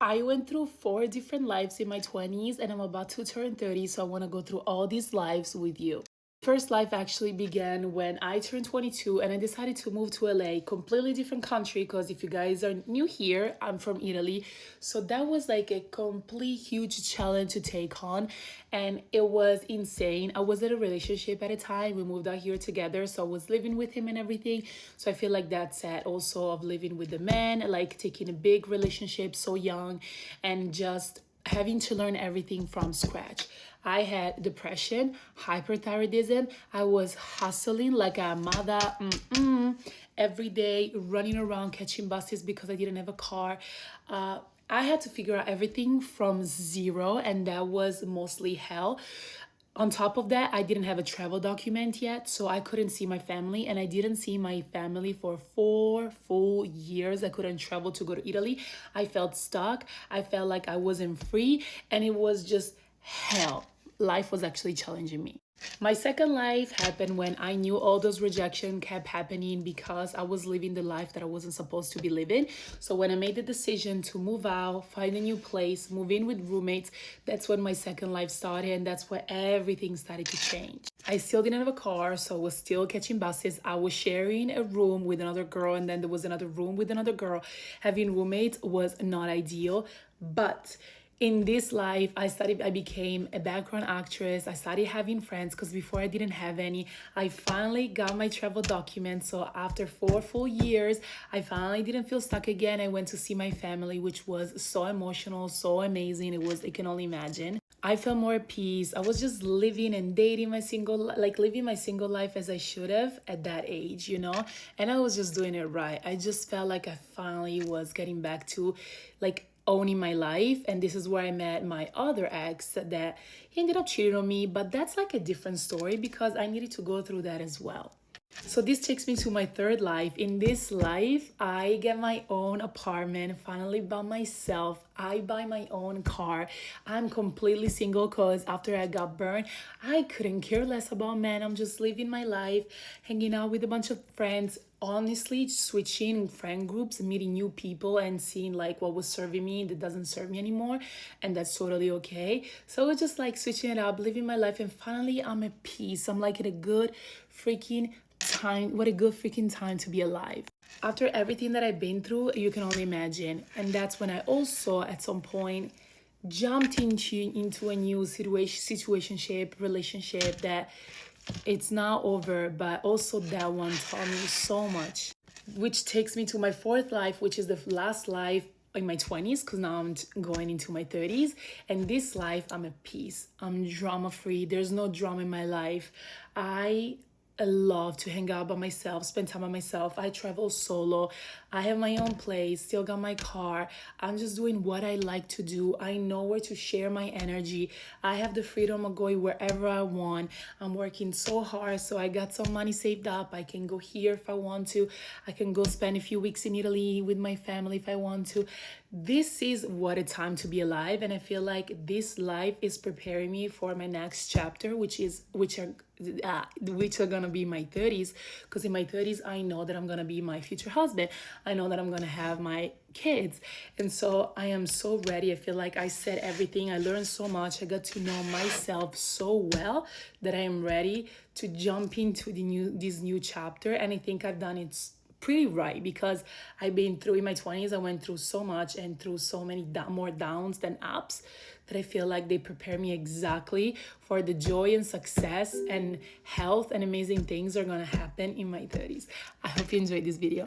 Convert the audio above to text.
I went through 4 different lives in my 20s and I'm about to turn 30, so I want to go through all these lives with you. First life actually began when I turned 22 and I decided to move to LA, completely different country because if you guys are new here, I'm from Italy. So that was like a complete huge challenge to take on and it was insane. I was in a relationship at a time. We moved out here together, so I was living with him and everything. So I feel like that's sad also of living with the man, like taking a big relationship so young and just having to learn everything from scratch. I had depression, hyperthyroidism. I was hustling like a mother every day, running around catching buses because I didn't have a car. I had to figure out everything from zero, and that was mostly hell. On top of that, I didn't have a travel document yet, so I couldn't see my family, and I didn't see my family for 4 full years. I couldn't travel to go to Italy. I felt stuck. I felt like I wasn't free, and it was just hell. Life was actually challenging me. My second life happened when I knew all those rejection kept happening because I was living the life that I wasn't supposed to be living. So when I made the decision to move out, find a new place, move in with roommates, that's when my second life started and that's where everything started to change. I still didn't have a car, so I was still catching buses. I was sharing a room with another girl and then there was another room with another girl. Having roommates was not ideal, but in this life I became a background actress. I started having friends because before I didn't have any. I finally got my travel documents, so after 4 full years I finally didn't feel stuck again. I went to see my family, which was so emotional, so amazing. It was, I can only imagine. I felt more at peace. I was just living and dating my single, like living my single life as I should have at that age, you know? And I was just doing it right. I just felt like I finally was getting back to like owning my life. And this is where I met my other ex that he ended up cheating on me, but that's like a different story because I needed to go through that as well. So this takes me to my third life. In this life, I get my own apartment finally by myself. I buy my own car. I'm completely single because after I got burned, I couldn't care less about men. I'm just living my life, hanging out with a bunch of friends. Honestly, switching friend groups, meeting new people, and seeing like what was serving me that doesn't serve me anymore, and that's totally okay. So it's just like switching it up, living my life, and finally I'm at peace. I'm like in a good freaking time. What a good freaking time to be alive. After everything that I've been through, you can only imagine. And that's when I also at some point jumped into a new situationship relationship that it's now over, but also that one taught me so much. Which takes me to my fourth life, which is the last life in my 20s, because now I'm going into my 30s. And this life, I'm at peace. I'm drama free. There's no drama in my life. I love to hang out by myself, spend time by myself. I travel solo. I have my own place, still got my car. I'm just doing what I like to do. I know where to share my energy. I have the freedom of going wherever I want. I'm working so hard, so I got some money saved up. I can go here if I want to. I can go spend a few weeks in Italy with my family if I want to. This is what a time to be alive, and I feel like this life is preparing me for my next chapter, which are gonna be my 30s. Because in my 30s I know that I'm gonna be my future husband. I know that I'm gonna have my kids, and so I am so ready. I feel like I said everything. I learned so much. I got to know myself so well that I am ready to jump into this new chapter, and I think I've done it pretty right because I've been through in my 20s. I went through so much and through so many more downs than ups that I feel like they prepare me exactly for the joy and success and health and amazing things are gonna happen in my 30s. I hope you enjoyed this video.